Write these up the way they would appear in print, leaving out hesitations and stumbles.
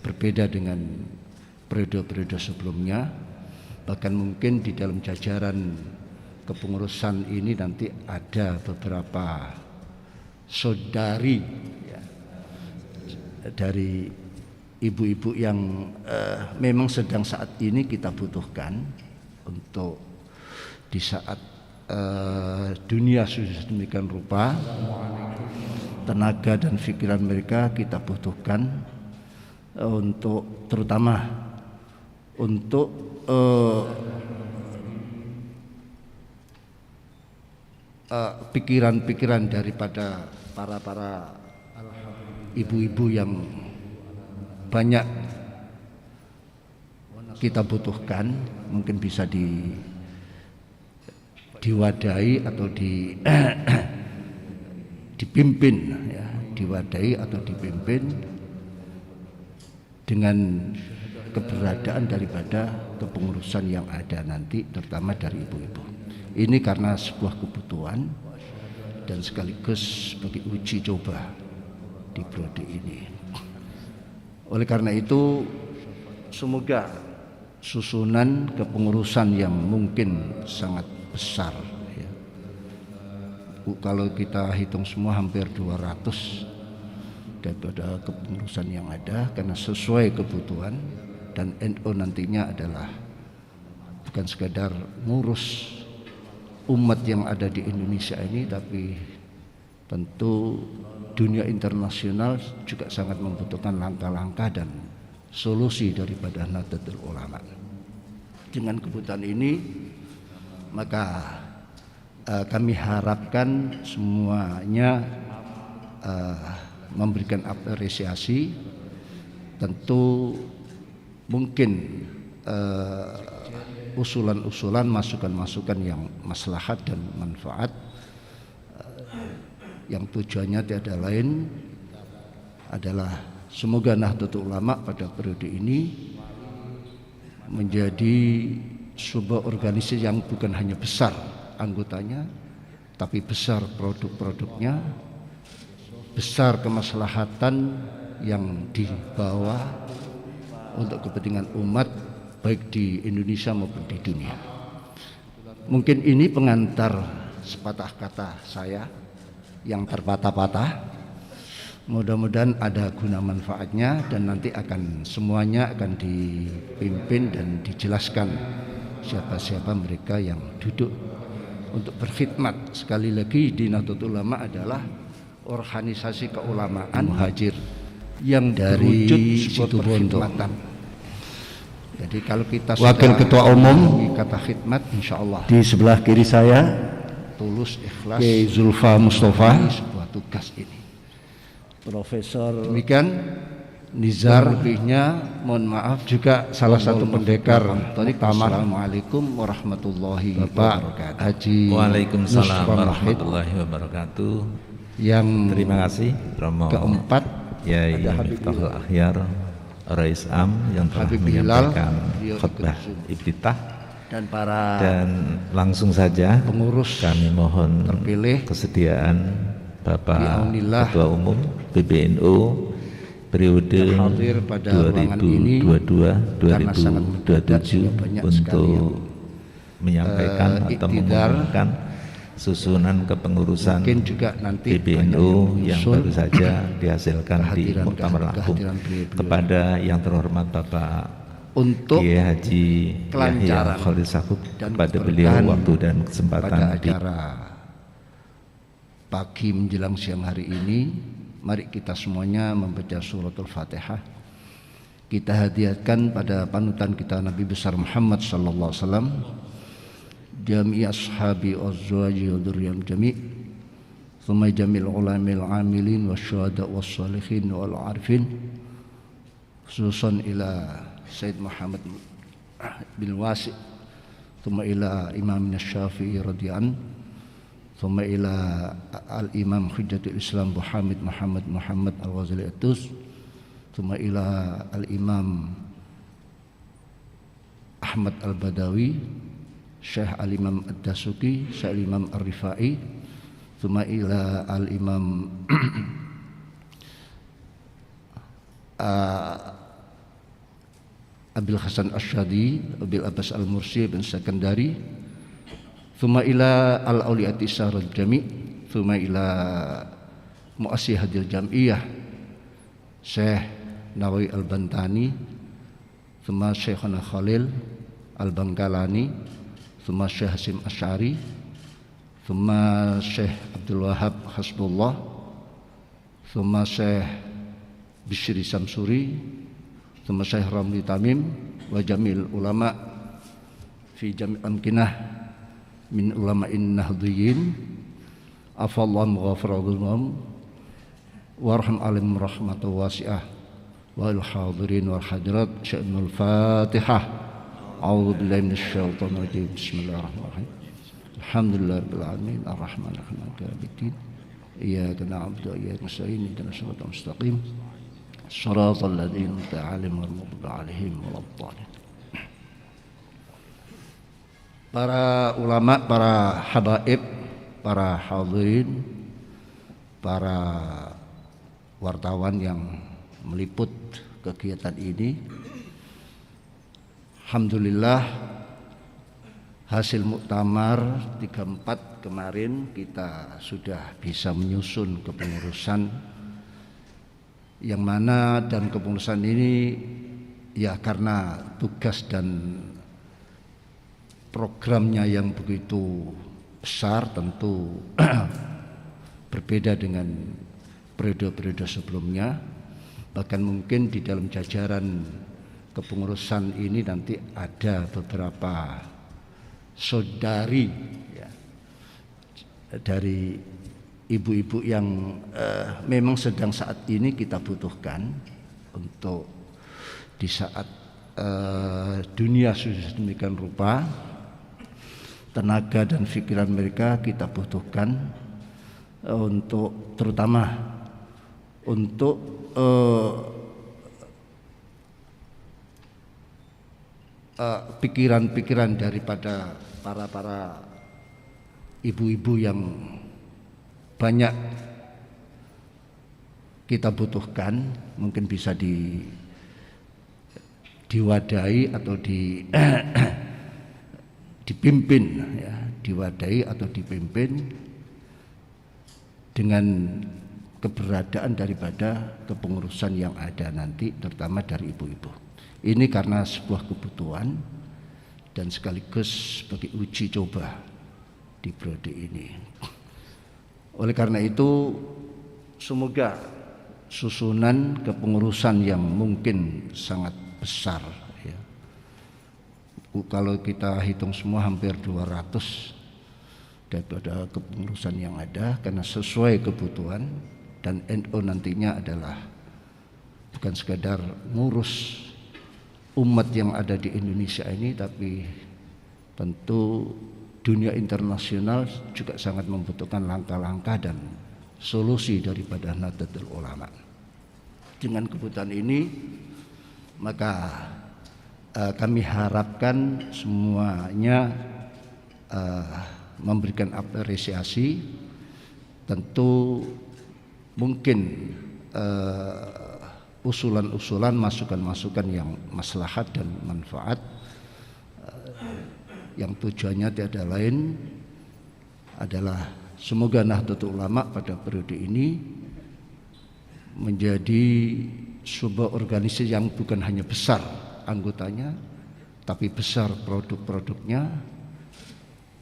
berbeda dengan periode-periode sebelumnya. Bahkan mungkin di dalam jajaran kepengurusan ini nanti ada beberapa saudari ya, dari ibu-ibu yang memang sedang saat ini kita butuhkan untuk di saat dunia sudah demikian rupa, tenaga dan pikiran mereka kita butuhkan untuk terutama untuk pikiran-pikiran daripada para ibu-ibu yang banyak kita butuhkan, mungkin bisa diwadahi atau dipimpin ya, diwadahi atau dipimpin dengan keberadaan daripada kepengurusan yang ada nanti, terutama dari ibu-ibu. Ini karena sebuah kebutuhan dan sekaligus sebagai uji coba di periode ini. Oleh karena itu, semoga susunan kepengurusan yang mungkin sangat besar ya. Kalau kita hitung semua hampir 200 daripada kepengurusan yang ada, karena sesuai kebutuhan. Dan NU nantinya adalah bukan sekadar ngurus umat yang ada di Indonesia ini, tapi tentu dunia internasional juga sangat membutuhkan langkah-langkah dan solusi daripada Nahdlatul Ulama. Dengan kebutuhan ini, maka kami harapkan semuanya memberikan apresiasi. Tentu mungkin usulan-usulan, masukan-masukan yang maslahat dan manfaat, yang tujuannya tiada lain adalah semoga Nahdlatul Ulama pada periode ini menjadi sebuah organisasi yang bukan hanya besar anggotanya, tapi besar produk-produknya, besar kemaslahatan yang dibawa untuk kepentingan umat baik di Indonesia maupun di dunia. Mungkin ini pengantar sepatah kata saya yang terpatah-patah. Mudah-mudahan ada guna manfaatnya dan nanti semuanya akan dipimpin dan dijelaskan siapa-siapa mereka yang duduk untuk berkhidmat. Sekali lagi, di Nahdlatul Ulama adalah organisasi keulamaan muhajir yang dari Situbondo. Jadi kalau kita Wakil Ketua Umum kata khidmat, insya Allah di sebelah kiri saya tulus ikhlas Kiai Zulfa Mustafa, sebuah tugas ini. Profesor Demikian Nizar lebihnya, mohon maaf juga salah satu pendekar utama. Assalamualaikum warahmatullahi wabarakatuh. Haji Waalaikumsalam warahmatullahi wabarakatuh. Yang terima kasih Romo keempat Yai Miftahul Akhyar Rais Am yang telah menyampaikan khutbah iftitah, dan langsung saja pengurus kami mohon terpilih kesediaan Bapak Ketua Umum PBNU periode 2022-2027 untuk menyampaikan atau mengumumkan susunan kepengurusan PBNU yang baru saja dihasilkan di Muktamar Lampung. Kepada yang terhormat Bapak untuk Kiai Haji Yahya Khalil Stakuf, kepada beliau waktu dan kesempatan pada acara pagi menjelang siang hari ini, mari kita semuanya membaca suratul Fatihah. Kita hadiahkan pada panutan kita Nabi besar Muhammad sallallahu alaihi wasallam, jami ashabi azwaji wa dzurriyyam jami' thumma jamil ulamil amilin wasyuhada wassalihin wal arifin, khususan ila Sayyid Muhammad bin Wasi', thumma ila Imam Syafi'i radhiyallahu, thumma ila al-Imam Hujjatul Islam Muhammad Al-Ghazali At-Tus, thumma ila al-Imam Ahmad Al-Badawi, Syekh Al-Imam Ad-Dasuki, Syekh Al-Imam Ar-Rifai, thumma ila al-Imam Abil Hasan Asyadi, Abil Abbas Al-Mursi bin Sakandari, thumma ila al-awliyati Syahrul Jami', thumma ila Mu'assihadil Jam'iyah Syekh Nawawi Al-Bantani, thumma Syekhana Khalil Al-Bangkalani, thumma Syekh Hasim Asy'ari, thumma Syekh Abdul Wahab Hasbullah, thumma Syekh Bishri Samsuri, thumma Syekh Ramli Tamim wa jamil ulama fi jami' amkinah min ulama'in nahdhiyin afallahu ghafirahum warham alim rahmatu wasi'ah wal hadirin wal hadirat sya'nul fatihah. A'udzu billahi minasyaitonir rajim. Bismillahirrahmanirrahim. Alhamdulillahirabbil alamin arrahmanir rahim maliki yaumiddin iyyaka na'budu wa iyyaka nasta'in ihdinas siratal mustaqim shiratal ladzina an'amta 'alaihim ghairil maghdubi 'alaihim waladdallin. Para ulama, para habaib, para hadirin, para wartawan yang meliput kegiatan ini, alhamdulillah hasil muktamar 34 kemarin kita sudah bisa menyusun kepengurusan, yang mana dan kepengurusan ini ya karena tugas dan programnya yang begitu besar tentu berbeda dengan periode-periode sebelumnya. Bahkan mungkin di dalam jajaran kepengurusan ini nanti ada beberapa saudari ya, dari ibu-ibu yang memang sedang saat ini kita butuhkan untuk di saat dunia sudah demikian rupa, tenaga dan pikiran mereka kita butuhkan untuk terutama untuk pikiran-pikiran daripada para ibu-ibu yang banyak kita butuhkan, mungkin bisa diwadahi atau dipimpin ya, diwadahi atau dipimpin dengan keberadaan daripada kepengurusan yang ada nanti, terutama dari ibu-ibu. Ini karena sebuah kebutuhan dan sekaligus sebagai uji coba di periode ini. Oleh karena itu, semoga susunan kepengurusan yang mungkin sangat besar ya, kalau kita hitung semua hampir 200 daripada kepengurusan yang ada, karena sesuai kebutuhan. Dan NU nantinya adalah bukan sekadar ngurus umat yang ada di Indonesia ini, tapi tentu dunia internasional juga sangat membutuhkan langkah-langkah dan solusi daripada Nahdlatul Ulama. Dengan kebutuhan ini, maka kami harapkan semuanya memberikan apresiasi. Tentu mungkin usulan-usulan, masukan-masukan yang maslahat dan manfaat, yang tujuannya tiada lain adalah semoga Nahdlatul Ulama pada periode ini menjadi sebuah organisasi yang bukan hanya besar anggotanya, tapi besar produk-produknya,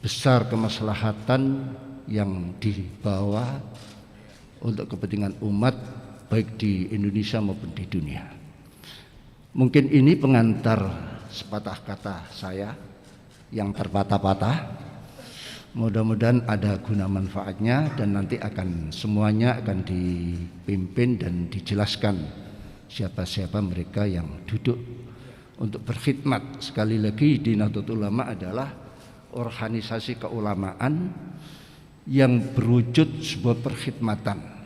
besar kemaslahatan yang dibawa untuk kepentingan umat baik di Indonesia maupun di dunia. Mungkin ini pengantar sepatah kata saya yang terpatah-patah. Mudah-mudahan ada guna manfaatnya dan nanti akan semuanya akan dipimpin dan dijelaskan siapa-siapa mereka yang duduk untuk berkhidmat. Sekali lagi, di Nahdlatul Ulama adalah organisasi keulamaan yang berwujud sebuah perkhidmatan.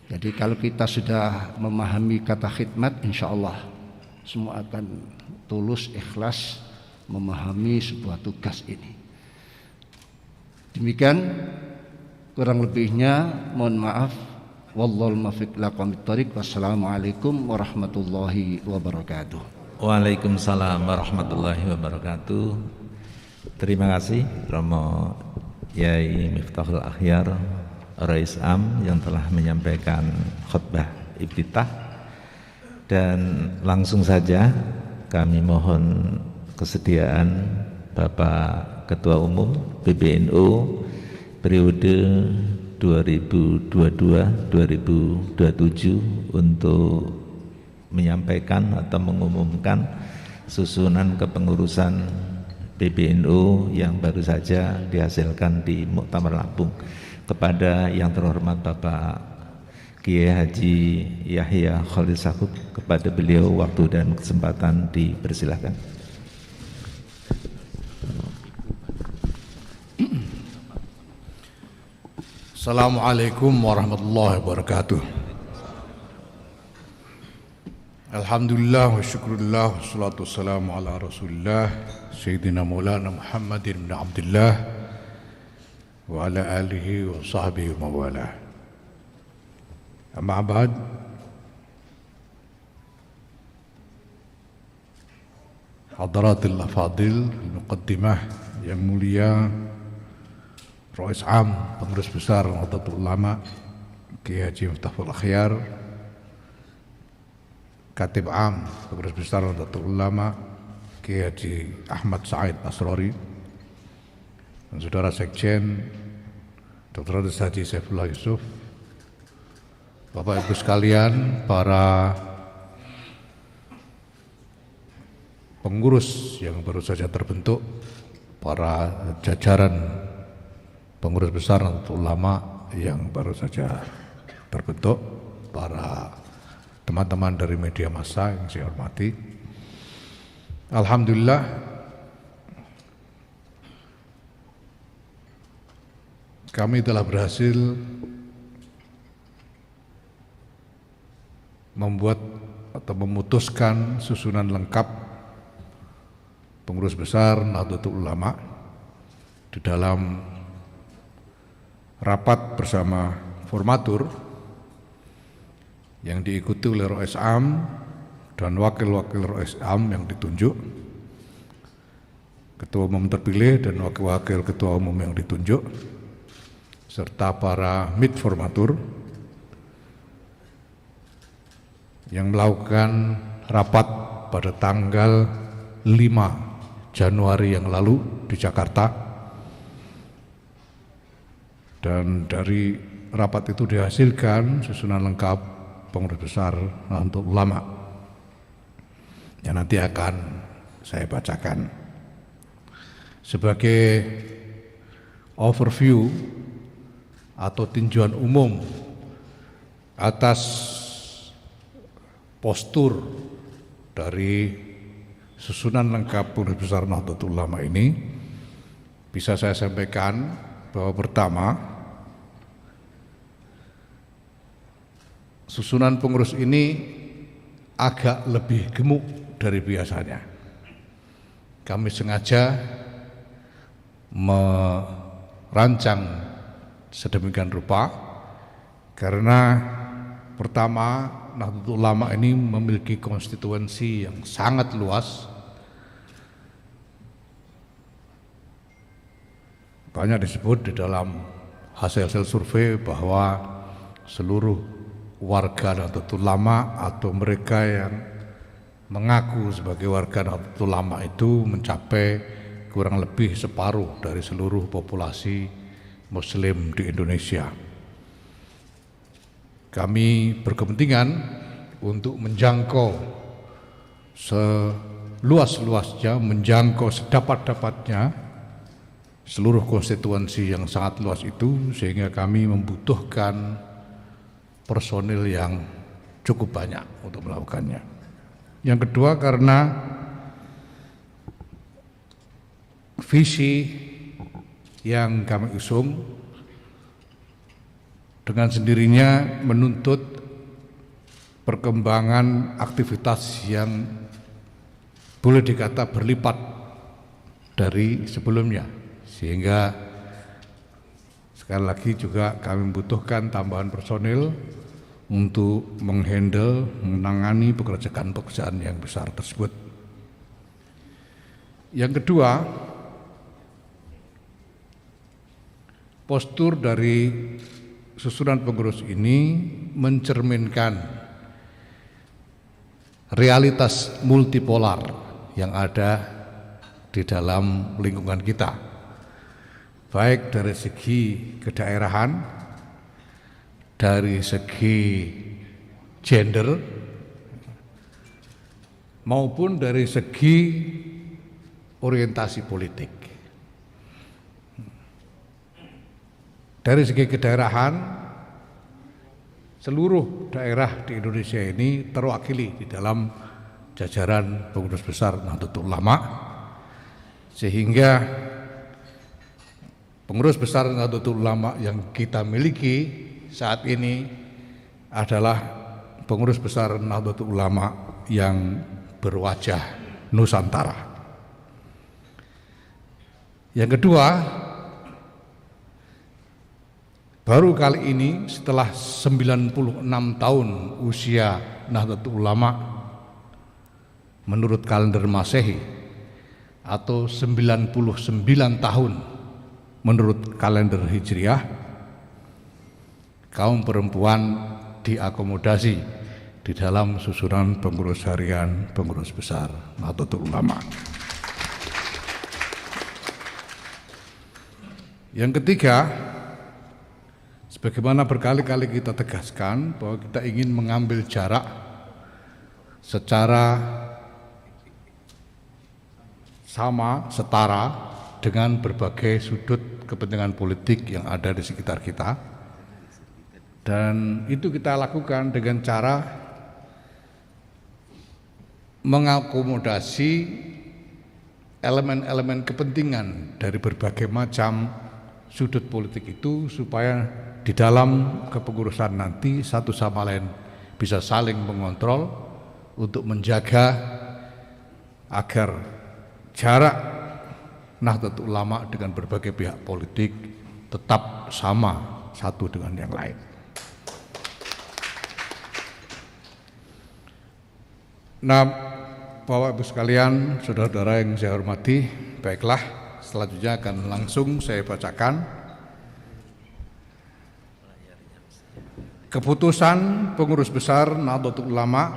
Jadi kalau kita sudah memahami kata khidmat, insya Allah semua akan tulus, ikhlas memahami sebuah tugas ini. Demikian kurang lebihnya, mohon maaf. Wallahul muwaffiq ila aqwamit thoriq. Wassalamualaikum warahmatullahi wabarakatuh. Waalaikumsalam warahmatullahi wabarakatuh. Terima kasih Romo Yai Miftahul Akhyar Rais Am yang telah menyampaikan khutbah iftitah. Dan langsung saja kami mohon kesediaan Bapak Ketua Umum PBNU periode 2022-2027 untuk menyampaikan atau mengumumkan susunan kepengurusan PBNU yang baru saja dihasilkan di Muktamar Lampung. Kepada yang terhormat Bapak Kiai Haji Yahya Khalil Stakuf, kepada beliau waktu dan kesempatan dipersilahkan. Assalamualaikum warahmatullahi wabarakatuh. Alhamdulillah wa syukurillah wa salatu wassalamu ala rasulillah Sayyidina Maulana Muhammadin bin Abdullah wa ala alihi wa sahbihi wa mawalah. Amma ba'd. Hadaratul Afadil, Muqaddimah yang mulia, Rais Am, Pengurus Besar Nahdlatul Ulama Kiai Haji Miftahul Akhyar, Katib Am, Pengurus Besar Nahdlatul Ulama Kiai Haji Ahmad Said Asrori, dan Saudara Sekjen Dr. Haji Saifullah Yusuf, Bapak Ibu sekalian, para pengurus yang baru saja terbentuk, para jajaran pengurus besar Nahdlatul Ulama yang baru saja terbentuk, para teman-teman dari media massa yang saya hormati. Alhamdulillah, kami telah berhasil membuat atau memutuskan susunan lengkap pengurus besar Nahdlatul Ulama di dalam rapat bersama formatur yang diikuti oleh Rais Am dan wakil-wakil Rais Am yang ditunjuk, ketua umum terpilih dan wakil-wakil ketua umum yang ditunjuk, serta para mid formatur yang melakukan rapat pada tanggal 5 Januari yang lalu di Jakarta. Dan dari rapat itu dihasilkan susunan lengkap pengurus besar Nahdlatul Ulama yang nanti akan saya bacakan. Sebagai overview atau tinjauan umum atas postur dari susunan lengkap pengurus besar Nahdlatul Ulama ini, bisa saya sampaikan bahwa pertama, susunan pengurus ini agak lebih gemuk dari biasanya. Kami sengaja merancang sedemikian rupa karena pertama, Nahdlatul Ulama ini memiliki konstituensi yang sangat luas. Banyak disebut di dalam hasil-hasil survei bahwa seluruh warga Nahdlatul Ulama atau mereka yang mengaku sebagai warga Nahdlatul Ulama itu mencapai kurang lebih separuh dari seluruh populasi Muslim di Indonesia. Kami berkepentingan untuk menjangkau seluas-luasnya, menjangkau sedapat-dapatnya seluruh konstituensi yang sangat luas itu, sehingga kami membutuhkan personil yang cukup banyak untuk melakukannya. Yang kedua, karena visi yang kami usung dengan sendirinya menuntut perkembangan aktivitas yang boleh dikata berlipat dari sebelumnya, sehingga sekali lagi juga kami membutuhkan tambahan personil untuk menghandle, menangani pekerjaan-pekerjaan yang besar tersebut. Yang kedua, postur dari susunan pengurus ini mencerminkan realitas multipolar yang ada di dalam lingkungan kita, baik dari segi kedaerahan, dari segi gender, maupun dari segi orientasi politik. Dari segi kedaerahan, seluruh daerah di Indonesia ini terwakili di dalam jajaran pengurus besar Nahdlatul Ulama, sehingga pengurus besar Nahdlatul Ulama yang kita miliki saat ini adalah pengurus besar Nahdlatul Ulama yang berwajah Nusantara. Yang kedua, baru kali ini setelah 96 tahun usia Nahdlatul Ulama menurut kalender Masehi atau 99 tahun menurut kalender Hijriah, kaum perempuan diakomodasi di dalam susunan pengurus harian pengurus besar Nahdlatul Ulama. Yang ketiga, sebagaimana berkali-kali kita tegaskan bahwa kita ingin mengambil jarak secara sama, setara dengan berbagai sudut kepentingan politik yang ada di sekitar kita, dan itu kita lakukan dengan cara mengakomodasi elemen-elemen kepentingan dari berbagai macam sudut politik itu, supaya di dalam kepengurusan nanti satu sama lain bisa saling mengontrol untuk menjaga agar jarak Nahdlatul Ulama dengan berbagai pihak politik tetap sama satu dengan yang lain. Nah, Bapak Ibu sekalian, saudara-saudara yang saya hormati, baiklah, selanjutnya akan langsung saya bacakan keputusan pengurus besar Nahdlatul Ulama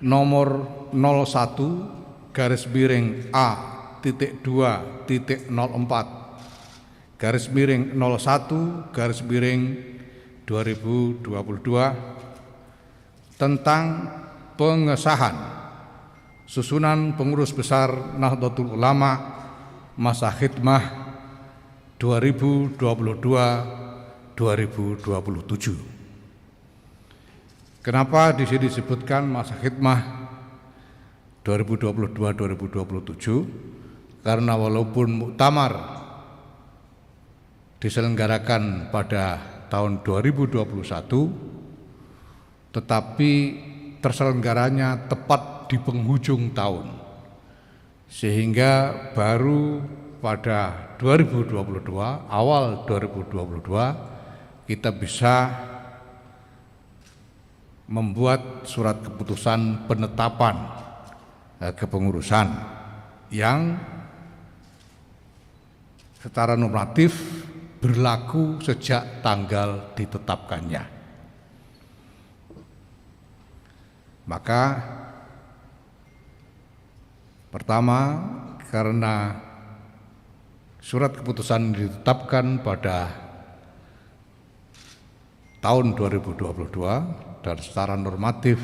nomor 01-A-2-01-2022 tentang pengesahan susunan pengurus besar Nahdlatul Ulama masa khidmah 2022-2027. Kenapa di sini disebutkan masa khidmah 2022-2027? Karena walaupun muktamar diselenggarakan pada tahun 2021, tetapi terselenggaranya tepat di penghujung tahun, sehingga baru pada 2022, awal 2022 kita bisa membuat surat keputusan penetapan kepengurusan yang secara normatif berlaku sejak tanggal ditetapkannya. Maka pertama, karena surat keputusan ditetapkan pada tahun 2022 dan secara normatif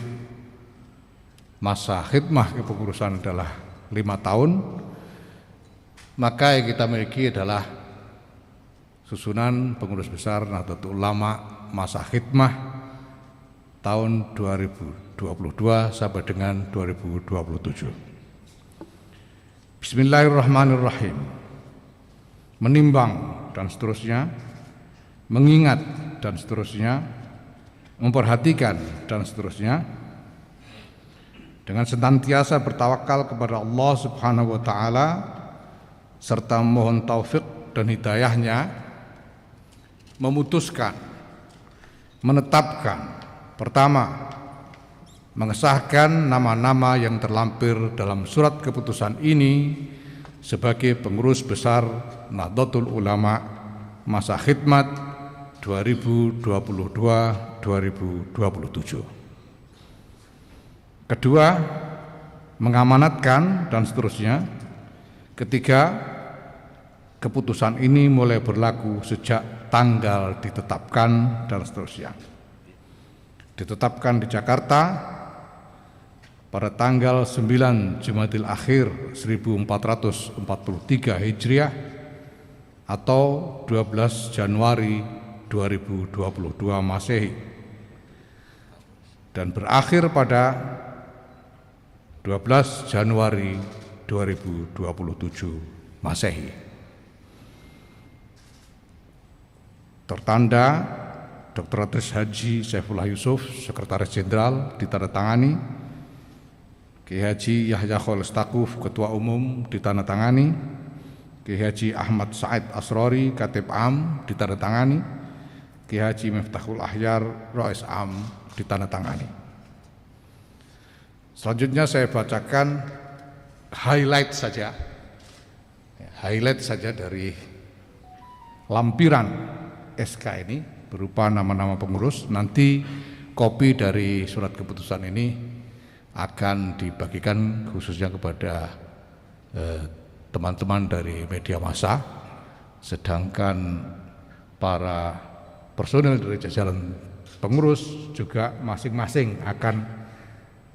masa khidmah kepengurusan adalah 5 tahun, maka yang kita miliki adalah susunan pengurus besar Nahdlatul Ulama masa khidmah tahun 2022 sampai dengan 2027. Bismillahirrahmanirrahim. Menimbang dan seterusnya, mengingat dan seterusnya, memperhatikan dan seterusnya, dengan senantiasa bertawakal kepada Allah Subhanahu wa taala serta mohon taufik dan hidayahnya, memutuskan, menetapkan, pertama, mengesahkan nama-nama yang terlampir dalam surat keputusan ini sebagai pengurus besar Nahdlatul Ulama masa khidmat 2022-2027. Kedua, mengamanatkan dan seterusnya. Ketiga, keputusan ini mulai berlaku sejak tanggal ditetapkan dan seterusnya. Ditetapkan di Jakarta pada tanggal 9 Jumadil Akhir 1443 Hijriah atau 12 Januari 2022 Masehi dan berakhir pada 12 Januari 2027 Masehi. Tertanda Dr. Haji Saifullah Yusuf, Sekretaris Jenderal, ditandatangani. Kiai Haji Yahya Khalil Stakuf, Ketua Umum, ditandatangani. Kiai Haji Ahmad Said Asrori, Katib Am, ditandatangani. Kiai Haji Miftahul Ahyar, Rais Am, ditandatangani. Selanjutnya saya bacakan highlight saja dari lampiran SK ini berupa nama-nama pengurus. Nanti kopi dari surat keputusan ini akan dibagikan khususnya kepada teman-teman dari media massa, sedangkan para personel dari jajaran pengurus juga masing-masing akan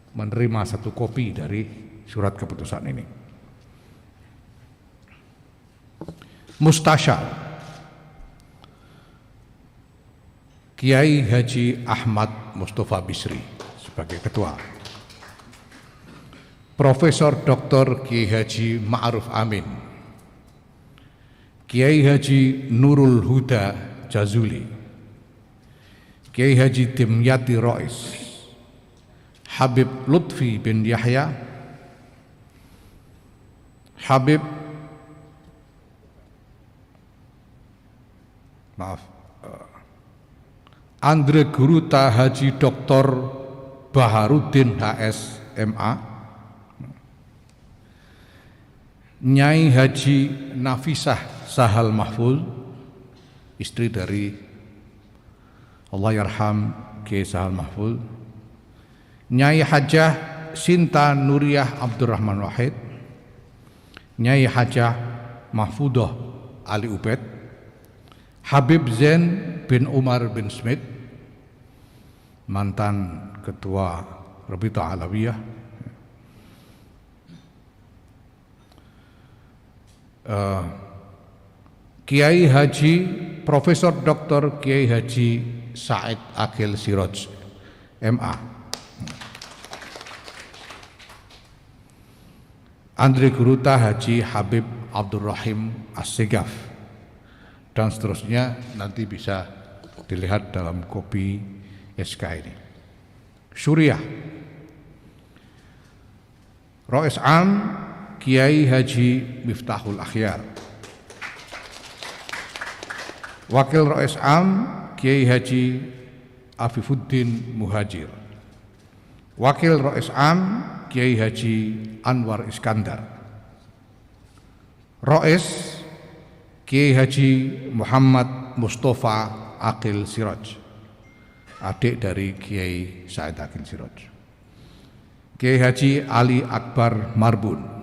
menerima satu kopi dari surat keputusan ini. Mustasyar Kiai Haji Ahmad Mustafa Bisri sebagai ketua. Profesor Dr. Kiai Haji Ma'ruf Amin, Kiai Haji Nurul Huda Jazuli, Kiai Haji Dimyati Rois, Habib Lutfi bin Yahya, Andre Guruta Haji Dr. Baharudin HS MA, Nyai Haji Nafisah Sahal Mahfuz, istri dari Allahyarham Kiai Sahal Mahfuz, Nyai Hajah Sinta Nuriyah Abdurrahman Wahid, Nyai Hajah Mahfudoh Ali Ubed, Habib Zain bin Umar bin Smith, mantan ketua Rabita Alawiyah, Kiai Haji Profesor Dr. Kiai Haji Said Akil Siraj MA, Andre Guruta Haji Habib Abdurrahim As-Segaf, dan seterusnya nanti bisa dilihat dalam kopi SK ini. Suriah Rais Am Kiai Haji Miftahul Akhyar, Wakil Rais Am Kiai Haji Afifuddin Muhajir, Wakil Rais Am Kiai Haji Anwar Iskandar, Rais Kiai Haji Muhammad Mustafa Akil Siraj, adik dari Kiai Said Akil Siraj, Kiai Haji Ali Akbar Marbun,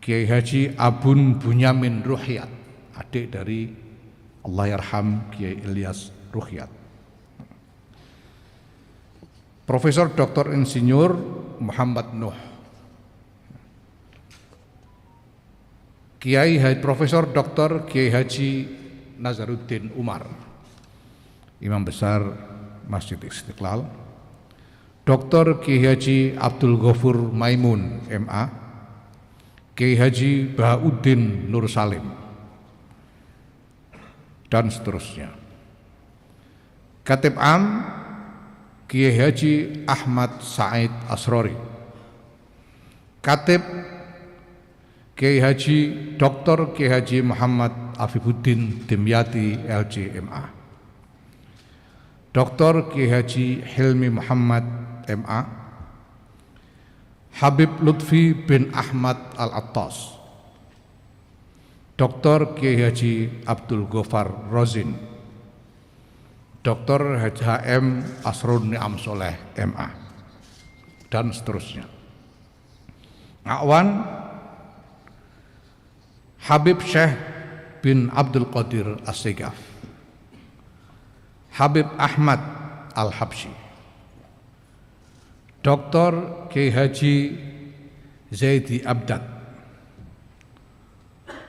Kiai Haji Abun Bunyamin Ruhyat, adik dari Allahyarham Kiai Ilyas Ruhyat, Profesor Dr. Insinyur Muhammad Nuh, Kiai Haji Profesor Dr. Kiai Haji Nazaruddin Umar, Imam Besar Masjid Istiqlal, Dr. Kiai Haji Abdul Ghafur Maimun MA, Kiai Haji Bahauddin Nur Salim, dan seterusnya. Katib Am Kiai Haji Ahmad Said Asrori, Katib Kiai Haji Dr. Kiai Haji Muhammad Afifuddin Dimyati LC MA, Dr. Kiai Haji Hilmi Muhammad MA, Habib Lutfi bin Ahmad Al-Attas, Dr. Kiai Haji Abdul Ghaffar Rozin, Dr. HM Asrun Ni'am Soleh MA, dan seterusnya. Akwan Habib Syekh bin Abdul Qadir As-Segaf, Habib Ahmad Al-Habsyi, Dr. Kiai Haji Zaidi Abdad,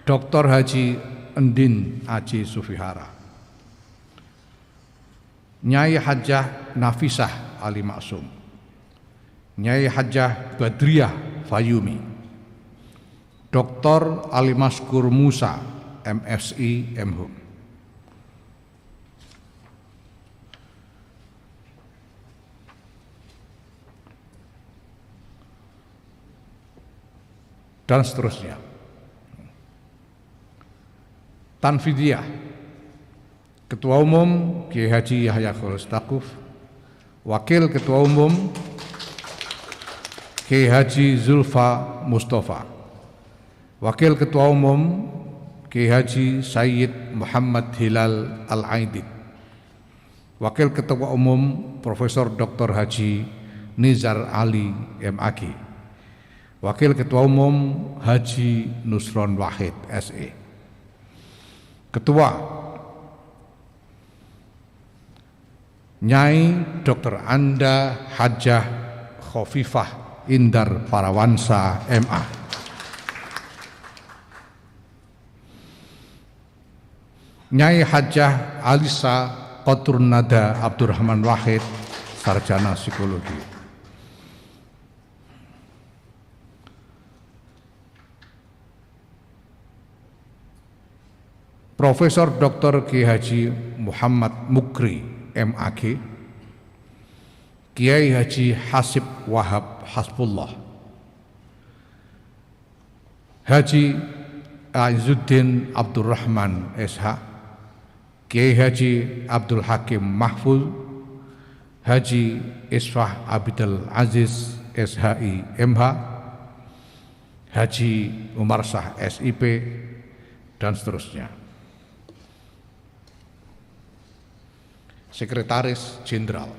Dr. Haji Endin Aji Sufihara, Nyai Hajjah Nafisah Ali Maksum, Nyai Hajjah Badriyah Fayumi, Dr. Ali Maskur Musa MSI MHum, dan seterusnya. Tanfidiyah, Ketua Umum Kiai Haji Yahya Khalil Stakuf, Wakil Ketua Umum Kiai Haji Zulfa Mustafa, Wakil Ketua Umum Kiai Haji Sayyid Muhammad Hilal Al-Aidid, Wakil Ketua Umum Profesor Dr. Haji Nizar Ali MAG, Wakil Ketua Umum Haji Nusron Wahid SE, Ketua Nyai Dr. Anda Hajjah Khofifah Indar Parawansa MA, Nyai Hajjah Alisa Qaturnada Abdurrahman Wahid, Sarjana Psikologi, Profesor Dr. Kiai Haji Muhammad Mukri MAG, Kiai Haji Hasib Wahab Hasbullah, Haji Aizuddin Abdurrahman SH, Kiai Haji Abdul Hakim Mahfuz, Haji Isfah Abidul Aziz SHI MH, Haji Umar Shah SIP, dan seterusnya. Sekretaris Jenderal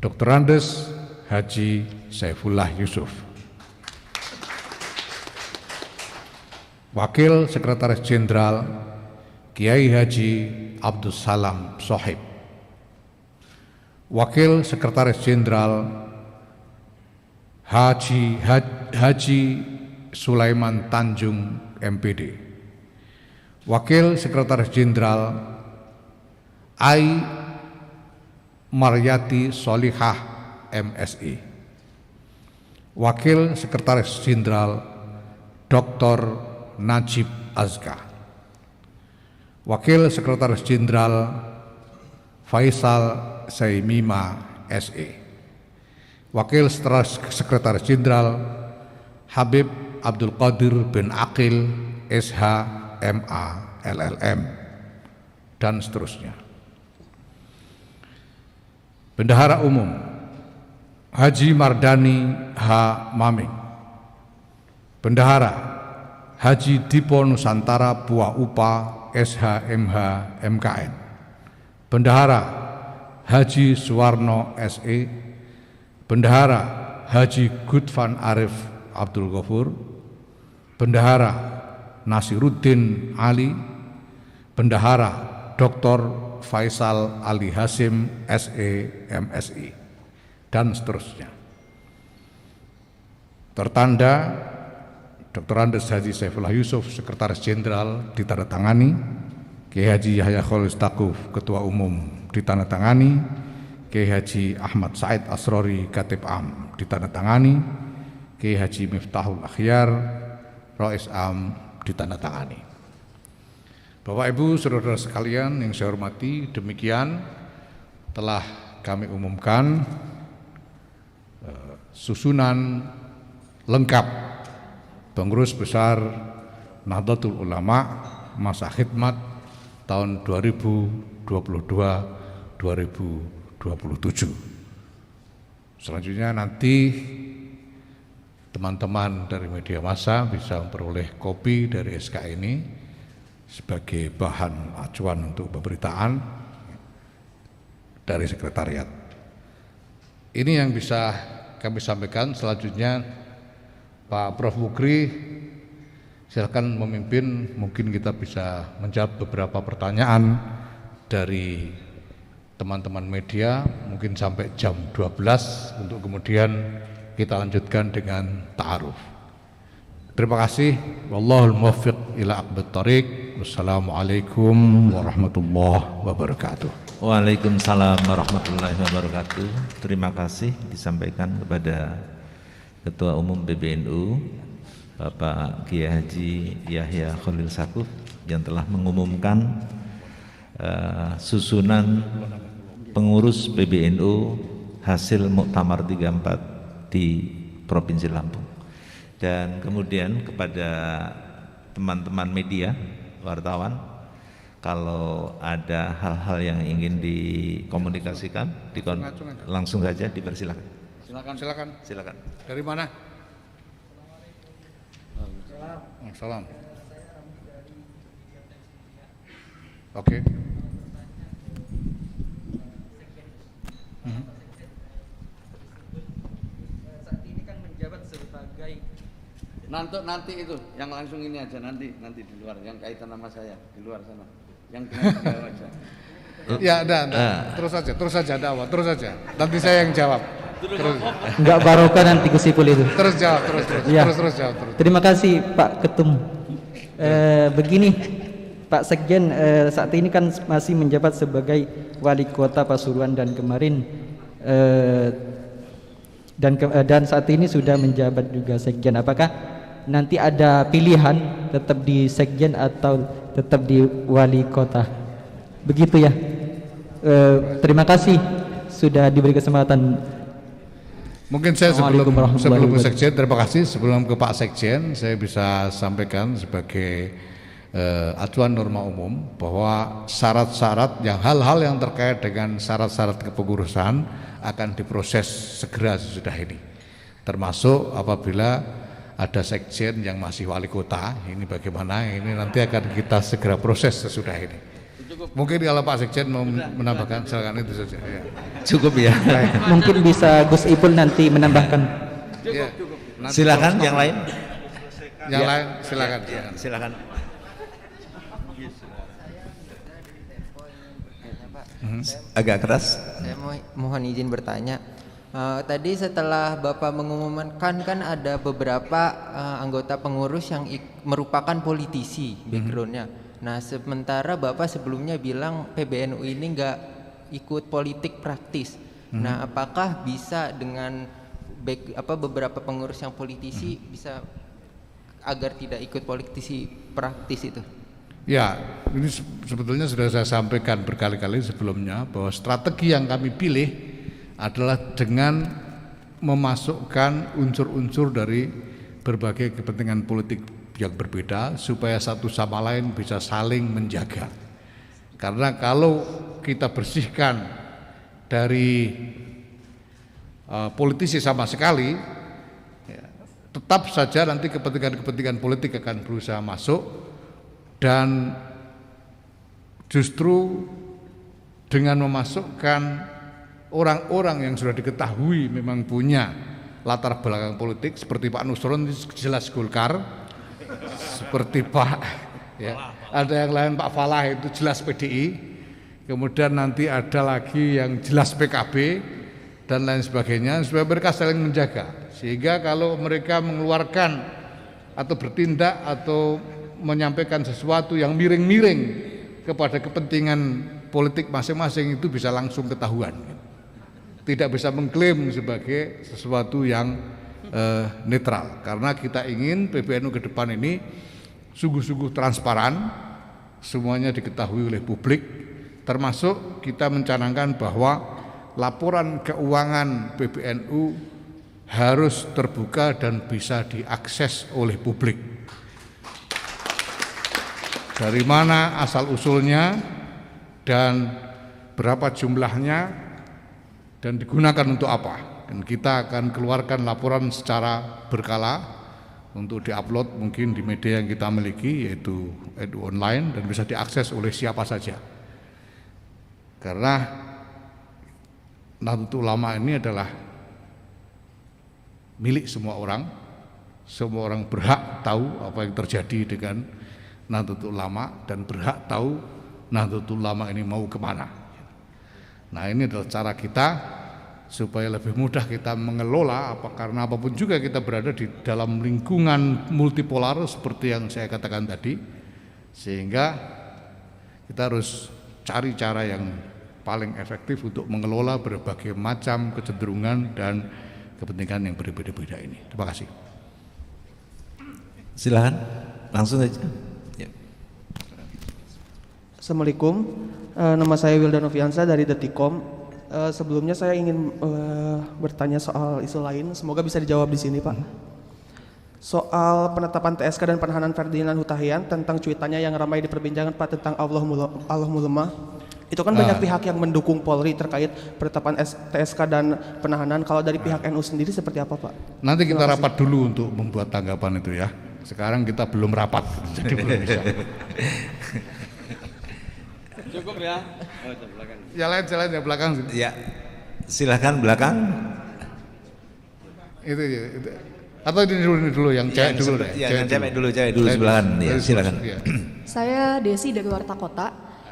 Dr. Andes Haji Saifullah Yusuf, Wakil Sekretaris Jenderal Kiai Haji Abdus Salam Sohib, Wakil Sekretaris Jenderal Haji Sulaiman Tanjung MPD, Wakil Sekretaris Jenderal Ai Maryati Solihah MSI, Wakil Sekretaris Jenderal Dr. Najib Azka, Wakil Sekretaris Jenderal Faisal Saimima SE, Wakil Sekretaris Jenderal Habib Abdul Qadir bin Aqil SH MA LLM, dan seterusnya. Bendahara Umum Haji Mardani H. Maming, Bendahara Haji Dipo Nusantara Buah Upa SHMH MKN, Bendahara Haji Suwarno SE, Bendahara Haji Gudvan Arif Abdul Ghafur, Bendahara Nasiruddin Ali, Bendahara Dr. Faisal Ali Hasim SE MSI, dan seterusnya. Tertanda Dr. Andes Haji Saifullah Yusuf, Sekretaris Jenderal, ditandatangani. Kiai Haji Yahya Khalil Stakuf, Ketua Umum, ditandatangani. Kiai Haji Ahmad Said Asrori, Katib Am, ditandatangani. Kiai Haji Miftahul Akhyar, Rais Am, ditandatangani. Bapak Ibu saudara sekalian yang saya hormati, demikian telah kami umumkan susunan lengkap pengurus besar Nahdlatul Ulama masa khidmat tahun 2022-2027. Selanjutnya nanti teman-teman dari media massa bisa memperoleh kopi dari SK ini sebagai bahan acuan untuk pemberitaan dari sekretariat. Ini yang bisa kami sampaikan. Selanjutnya Pak Prof. Mukri silakan memimpin, mungkin kita bisa menjawab beberapa pertanyaan dari teman-teman media mungkin sampai jam 12 untuk kemudian kita lanjutkan dengan ta'aruf. Terima kasih. Wallahul muwaffiq ila aqwamit thoriq. Wassalamualaikum warahmatullahi wabarakatuh. Waalaikumsalam warahmatullahi wabarakatuh. Terima kasih disampaikan kepada Ketua Umum PBNU Bapak Kiai Haji Yahya Khalil Stakuf yang telah mengumumkan susunan pengurus PBNU hasil Muktamar 34 di Provinsi Lampung. Dan kemudian kepada teman-teman media, wartawan, kalau ada hal-hal yang ingin dikomunikasikan, langsung saja dipersilakan. Silakan. Dari mana? Salam. Oke. Saat ini kan menjabat sebagai nanti itu yang langsung ini aja nanti di luar yang kaitan nama saya di luar sana yang jawab aja. Ya, terus saja dakwah, terus saja. Nanti saya yang jawab. Terus. Enggak barokah nanti kusipul itu. Terus jawab, Ya. terus jawab. Terus. Terima kasih Pak Ketum. Begini Pak Sekjen, saat ini kan masih menjabat sebagai Wali Kota Pasuruan dan kemarin dan saat ini sudah menjabat juga Sekjen. Apakah nanti ada pilihan tetap di Sekjen atau tetap di Wali Kota? Begitu ya. Terima kasih sudah diberi kesempatan. Mungkin saya sebelum ke Sekjen, terima kasih. Sebelum ke Pak Sekjen, saya bisa sampaikan sebagai acuan norma umum bahwa syarat-syarat yang hal-hal yang terkait dengan syarat-syarat kepengurusan akan diproses segera sesudah ini. Termasuk apabila ada Sekjen yang masih wali kota, ini bagaimana? Ini nanti akan kita segera proses sesudah ini. Mungkin kalau Pak Sekjen mau menambahkan, silakan itu saja. Ya. Cukup ya. Mungkin bisa Gus Ipul nanti menambahkan. Ya. Silakan yang lain. Yang lain silakan. Silakan. Agak keras. Saya mohon izin bertanya. Tadi setelah Bapak mengumumkan kan ada beberapa anggota pengurus yang merupakan politisi backgroundnya. Nah sementara Bapak sebelumnya bilang PBNU ini nggak ikut politik praktis. Nah apakah bisa dengan beberapa pengurus yang politisi bisa agar tidak ikut politisi praktis itu? Ya, ini sebetulnya sudah saya sampaikan berkali-kali sebelumnya bahwa strategi yang kami pilih adalah dengan memasukkan unsur-unsur dari berbagai kepentingan politik yang berbeda supaya satu sama lain bisa saling menjaga. Karena kalau kita bersihkan dari politisi sama sekali, ya, tetap saja nanti kepentingan-kepentingan politik akan berusaha masuk dan justru dengan memasukkan orang-orang yang sudah diketahui memang punya latar belakang politik seperti Pak Nusron jelas Golkar, seperti Pak ya, ada yang lain Pak Falah itu jelas PDI, kemudian nanti ada lagi yang jelas PKB dan lain sebagainya supaya mereka saling menjaga sehingga kalau mereka mengeluarkan atau bertindak atau menyampaikan sesuatu yang miring-miring kepada kepentingan politik masing-masing itu bisa langsung ketahuan, tidak bisa mengklaim sebagai sesuatu yang netral karena kita ingin PBNU ke depan ini sungguh-sungguh transparan, semuanya diketahui oleh publik, termasuk kita mencanangkan bahwa laporan keuangan PBNU harus terbuka dan bisa diakses oleh publik. Dari mana asal usulnya dan berapa jumlahnya dan digunakan untuk apa. dan kita akan keluarkan laporan secara berkala untuk diupload mungkin di media yang kita miliki, yaitu NU Online, dan bisa diakses oleh siapa saja. Karena Nahdlatul Ulama ini adalah milik semua orang berhak tahu apa yang terjadi dengan Nahdlatul Ulama dan berhak tahu Nahdlatul Ulama ini mau kemana. Nah, ini adalah cara kita supaya lebih mudah kita mengelola, karena apapun juga kita berada di dalam lingkungan multipolar seperti yang saya katakan tadi, sehingga kita harus cari cara yang paling efektif untuk mengelola berbagai macam kecenderungan dan kepentingan yang berbeda-beda ini. Terima kasih. Silakan langsung saja. Ya. Assalamualaikum, nama saya Wildan Noviansa dari Detikom. Sebelumnya saya ingin bertanya soal isu lain, semoga bisa dijawab di sini, Pak. Soal penetapan TSK dan penahanan Ferdinand Hutahian, tentang cuitannya yang ramai diperbincangkan, Pak, tentang Allahumma lemah. Itu kan banyak pihak yang mendukung Polri terkait penetapan TSK dan penahanan. Kalau dari pihak NU sendiri seperti apa, Pak? Nanti kita rapat dulu untuk membuat tanggapan itu ya. Sekarang kita belum rapat, jadi belum bisa. Cukup ya. Jalan ya belakang. Ya, silakan belakang. Itu. Atau ini dulu yang cewek dulu deh. Cewek dulu sebelahan. Ya, silakan. Saya Desi dari Warta Kota.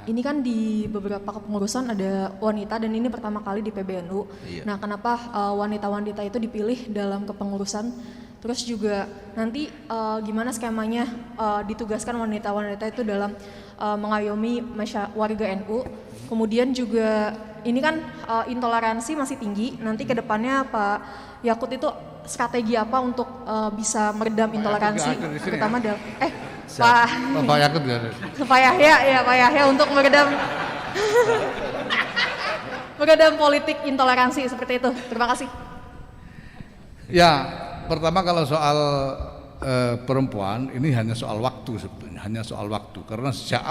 Ini kan di beberapa kepengurusan ada wanita dan ini pertama kali di PBNU. Iya. Nah, kenapa wanita-wanita itu dipilih dalam kepengurusan? Terus juga nanti gimana skemanya ditugaskan wanita-wanita itu dalam mengayomi warga NU. Kemudian juga ini kan intoleransi masih tinggi. Nanti kedepannya Pak Yakut itu strategi apa untuk bisa meredam intoleransi, terutama dalam Pak Yakut ya. Pak Yahya untuk meredam politik intoleransi seperti itu. Terima kasih. Ya, pertama kalau soal perempuan ini hanya soal waktu sebetulnya, hanya soal waktu. Karena sejak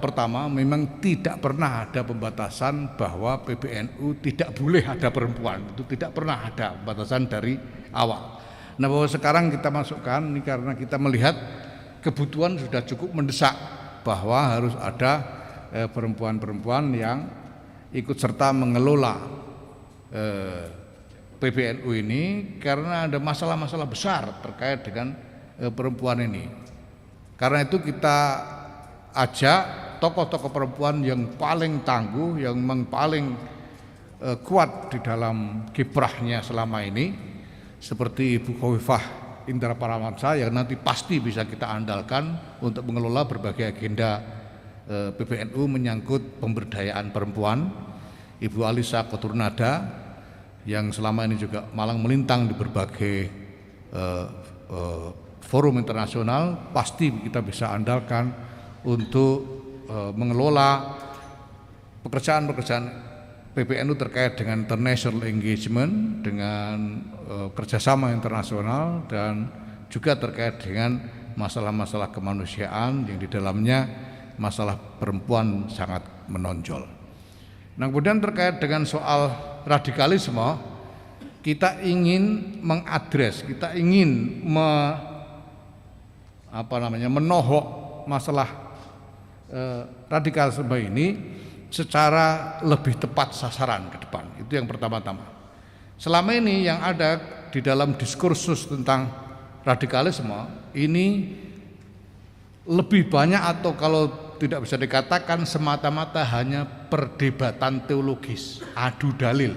pertama memang tidak pernah ada pembatasan bahwa PBNU tidak boleh ada perempuan. Itu tidak pernah ada pembatasan dari awal. Nah, bahwa sekarang kita masukkan ini karena kita melihat kebutuhan sudah cukup mendesak bahwa harus ada perempuan-perempuan yang ikut serta mengelola PBNU ini, karena ada masalah-masalah besar terkait dengan perempuan ini. Karena itu kita ajak tokoh-tokoh perempuan yang paling tangguh, yang memang paling kuat di dalam kiprahnya selama ini, seperti Ibu Khofifah Indra Parawansa yang nanti pasti bisa kita andalkan untuk mengelola berbagai agenda PBNU menyangkut pemberdayaan perempuan. Ibu Alisa Koturnada yang selama ini juga malang melintang di berbagai forum internasional, pasti kita bisa andalkan untuk mengelola pekerjaan-pekerjaan PBNU terkait dengan international engagement, dengan kerjasama internasional, dan juga terkait dengan masalah-masalah kemanusiaan yang di dalamnya masalah perempuan sangat menonjol. Nah, kemudian terkait dengan soal radikalisme, kita ingin mengadres, kita ingin menohok masalah radikalisme ini secara lebih tepat sasaran ke depan. Itu yang pertama-tama. Selama ini yang ada di dalam diskursus tentang radikalisme ini lebih banyak, atau kalau tidak bisa dikatakan semata-mata hanya perdebatan teologis, adu dalil.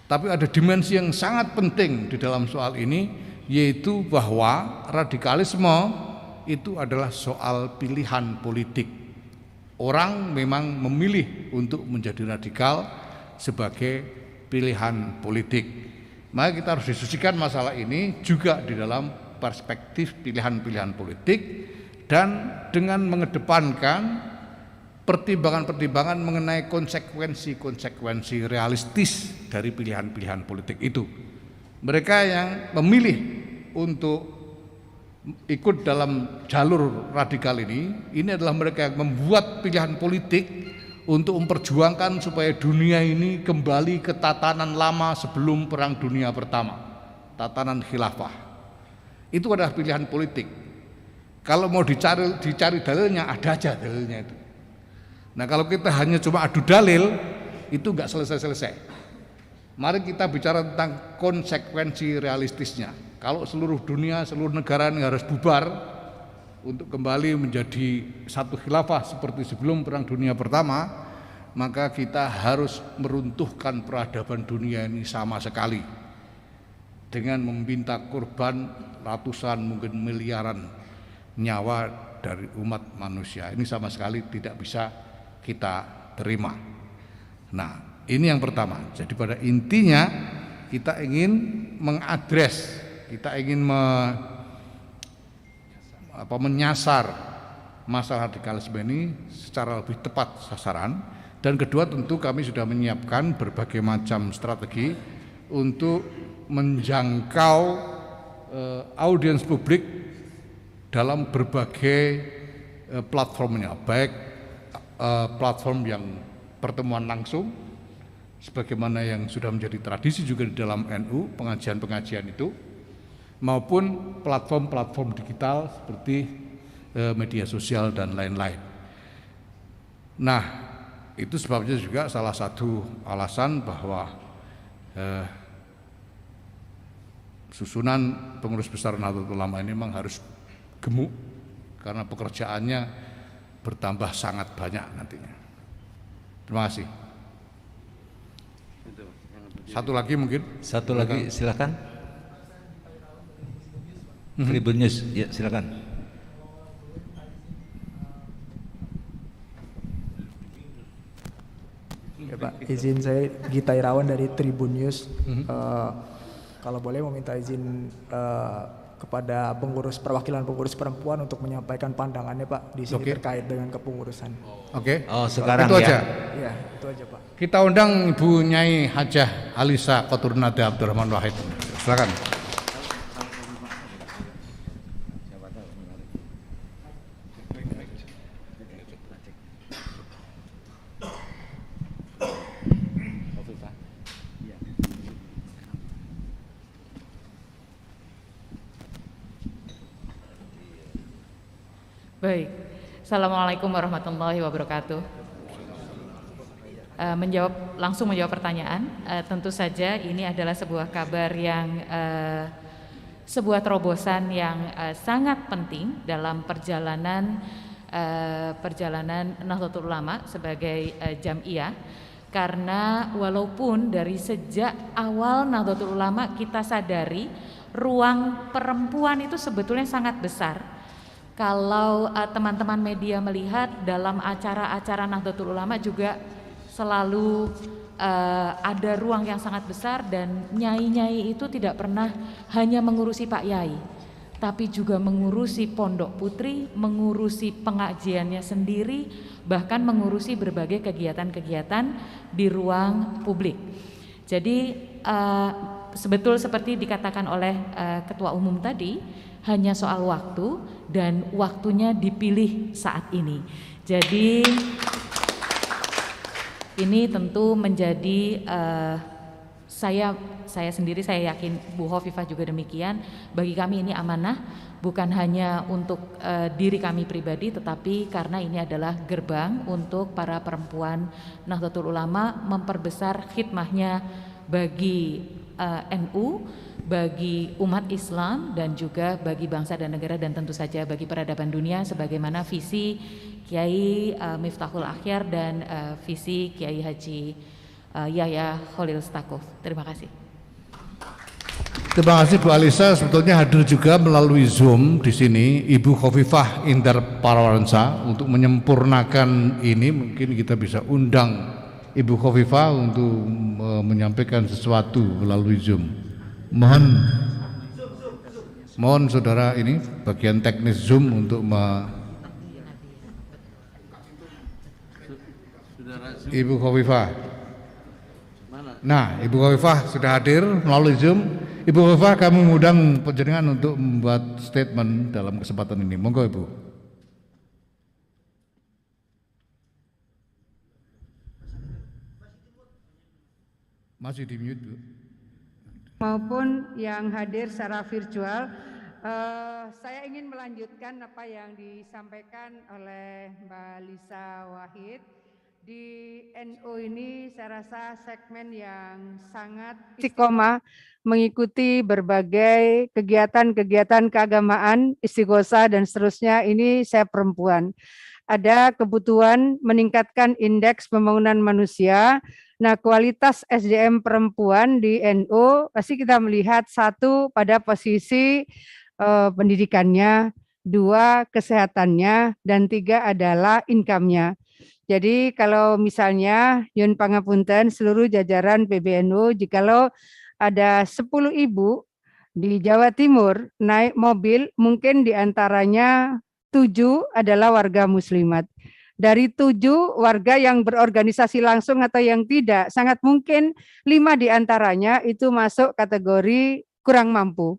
Tapi ada dimensi yang sangat penting di dalam soal ini, yaitu bahwa radikalisme itu adalah soal pilihan politik. Orang memang memilih untuk menjadi radikal sebagai pilihan politik. Maka kita harus diskusikan masalah ini juga di dalam perspektif pilihan-pilihan politik, dan dengan mengedepankan pertimbangan-pertimbangan mengenai konsekuensi-konsekuensi realistis dari pilihan-pilihan politik itu. Mereka yang memilih untuk ikut dalam jalur radikal ini adalah mereka yang membuat pilihan politik untuk memperjuangkan supaya dunia ini kembali ke tatanan lama sebelum Perang Dunia Pertama, tatanan khilafah. Itu adalah pilihan politik. Kalau mau dicari dalilnya, ada aja dalilnya itu. Nah, kalau kita hanya cuma adu dalil, itu nggak selesai-selesai. Mari kita bicara tentang konsekuensi realistisnya. Kalau seluruh dunia, seluruh negara ini harus bubar untuk kembali menjadi satu khilafah seperti sebelum Perang Dunia Pertama, maka kita harus meruntuhkan peradaban dunia ini sama sekali dengan meminta korban ratusan mungkin miliaran nyawa dari umat manusia. Ini sama sekali tidak bisa kita terima. Nah, ini yang pertama. Jadi pada intinya kita ingin mengadres, kita ingin menyasar masalah radikalisme ini secara lebih tepat sasaran. Dan kedua, tentu kami sudah menyiapkan berbagai macam strategi untuk menjangkau audiens publik dalam berbagai platformnya, baik platform yang pertemuan langsung sebagaimana yang sudah menjadi tradisi juga di dalam NU, pengajian-pengajian itu, maupun platform-platform digital seperti media sosial dan lain-lain. Nah, itu sebabnya juga salah satu alasan bahwa susunan pengurus besar Nahdlatul Ulama ini memang harus gemuk karena pekerjaannya bertambah sangat banyak nantinya. Terima kasih. Satu lagi mungkin. Satu lagi silakan. Tribun News, ya silakan. Ya Pak, izin saya Gita Irawan dari Tribun News. Kalau boleh meminta izin kepada perwakilan pengurus perempuan untuk menyampaikan pandangannya Pak di sini terkait dengan kepengurusan. Oke. Oh, sekarang itu ya. aja. Ya, itu aja Pak. Kita undang Ibu Nyai Hajah Alisa Qoturnada Abdurrahman Wahid. Silakan. Baik, Assalamualaikum warahmatullahi wabarakatuh. Langsung menjawab pertanyaan. Tentu saja ini adalah sebuah kabar yang sebuah terobosan yang sangat penting dalam perjalanan Nahdlatul Ulama sebagai jamiah. Karena walaupun dari sejak awal Nahdlatul Ulama kita sadari ruang perempuan itu sebetulnya sangat besar. Kalau teman-teman media melihat dalam acara-acara Nahdlatul Ulama juga selalu ada ruang yang sangat besar, dan nyai-nyai itu tidak pernah hanya mengurusi Pak Yai, tapi juga mengurusi pondok putri, mengurusi pengajiannya sendiri, bahkan mengurusi berbagai kegiatan-kegiatan di ruang publik. Jadi sebetul seperti dikatakan oleh Ketua Umum tadi, hanya soal waktu, dan waktunya dipilih saat ini. Jadi ini tentu menjadi saya sendiri, saya yakin Bu Hovifah juga demikian, bagi kami ini amanah, bukan hanya untuk diri kami pribadi, tetapi karena ini adalah gerbang untuk para perempuan Nahdlatul Ulama memperbesar khidmahnya bagi NU, bagi umat Islam, dan juga bagi bangsa dan negara, dan tentu saja bagi peradaban dunia, sebagaimana visi Kiai Miftahul Akhyar dan visi Kiai Haji Yahya Khalil Stakuf. Terima kasih. Terima kasih Bu Alisa. Sebetulnya hadir juga melalui Zoom di sini Ibu Khofifah Indar Parawansa. Untuk menyempurnakan ini, mungkin kita bisa undang Ibu Khofifah untuk menyampaikan sesuatu melalui Zoom. Mohon saudara ini bagian teknis Zoom untuk Ibu Khofifah. Nah, Ibu Khofifah sudah hadir melalui Zoom. Ibu Khofifah, kami mengundang panjenengan untuk membuat statement dalam kesempatan ini. Monggo Ibu. Masih di mute, Bu. Maupun yang hadir secara virtual. Saya ingin melanjutkan apa yang disampaikan oleh Mbak Lisa Wahid. Di NU ini saya rasa segmen yang sangat istiqomah mengikuti berbagai kegiatan-kegiatan keagamaan, istighosah dan seterusnya. Ini saya perempuan. Ada kebutuhan meningkatkan indeks pembangunan manusia. Nah, kualitas SDM perempuan di NU pasti kita melihat satu pada posisi pendidikannya, dua kesehatannya, dan tiga adalah income-nya. Jadi kalau misalnya Yun Pangapunten seluruh jajaran PBNU, jikalau ada 10 ibu di Jawa Timur naik mobil, mungkin diantaranya 7 adalah warga muslimat. Dari 7 warga yang berorganisasi langsung atau yang tidak, sangat mungkin 5 diantaranya itu masuk kategori kurang mampu.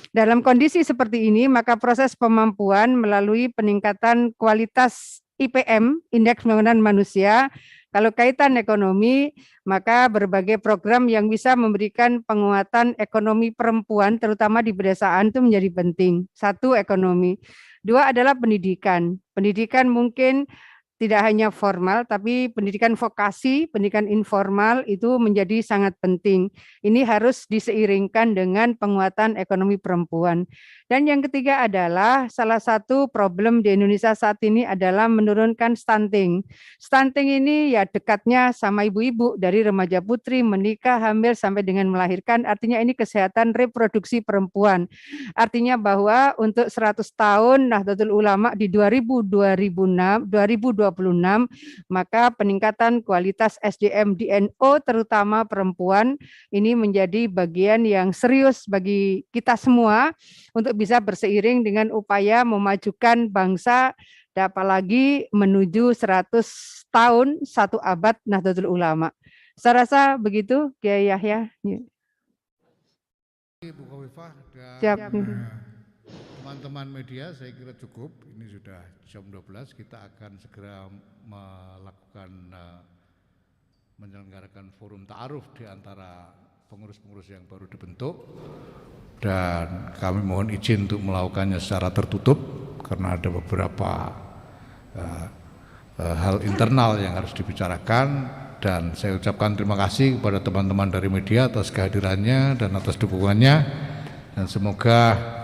Dalam kondisi seperti ini, maka proses pemampuan melalui peningkatan kualitas IPM, Indeks Pembangunan Manusia, kalau kaitan ekonomi, maka berbagai program yang bisa memberikan penguatan ekonomi perempuan, terutama di pedesaan itu menjadi penting. 1, ekonomi. 2 adalah pendidikan. Pendidikan mungkin tidak hanya formal, tapi pendidikan vokasi, pendidikan informal itu menjadi sangat penting. Ini harus diseiringkan dengan penguatan ekonomi perempuan. Dan yang ketiga adalah salah satu problem di Indonesia saat ini adalah menurunkan stunting. Stunting ini ya dekatnya sama ibu-ibu dari remaja putri, menikah, hamil, sampai dengan melahirkan. Artinya ini kesehatan reproduksi perempuan. Artinya bahwa untuk 100 tahun Nahdlatul Ulama di 2026, maka peningkatan kualitas SDM di NU terutama perempuan ini menjadi bagian yang serius bagi kita semua untuk bisa berseiring dengan upaya memajukan bangsa, dan apalagi menuju 100 tahun 1 abad Nahdlatul Ulama. Saya rasa begitu, Kiai Yahya. Bu Khofifah dan Siap. teman-teman media, saya kira cukup. Ini sudah jam 12, kita akan segera melakukan menyelenggarakan forum ta'aruf di antara pengurus-pengurus yang baru dibentuk, dan kami mohon izin untuk melakukannya secara tertutup karena ada beberapa hal internal yang harus dibicarakan, dan saya ucapkan terima kasih kepada teman-teman dari media atas kehadirannya dan atas dukungannya, dan semoga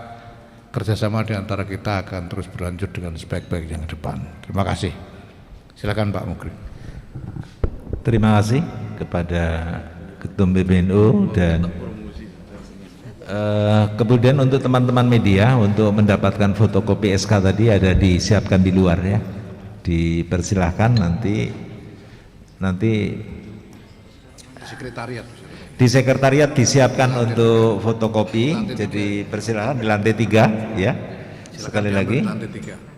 kerjasama di antara kita akan terus berlanjut dengan sebaik-baiknya ke depan. Terima kasih. Silakan Pak Mukri. Terima kasih kepada Ketum PBNU dan kemudian untuk teman-teman media untuk mendapatkan fotokopi SK tadi ada disiapkan di luar ya. Dipersilahkan nanti di sekretariat disiapkan untuk fotokopi. Jadi persilahkan di lantai 3 ya. Sekali lagi. Lantai 3.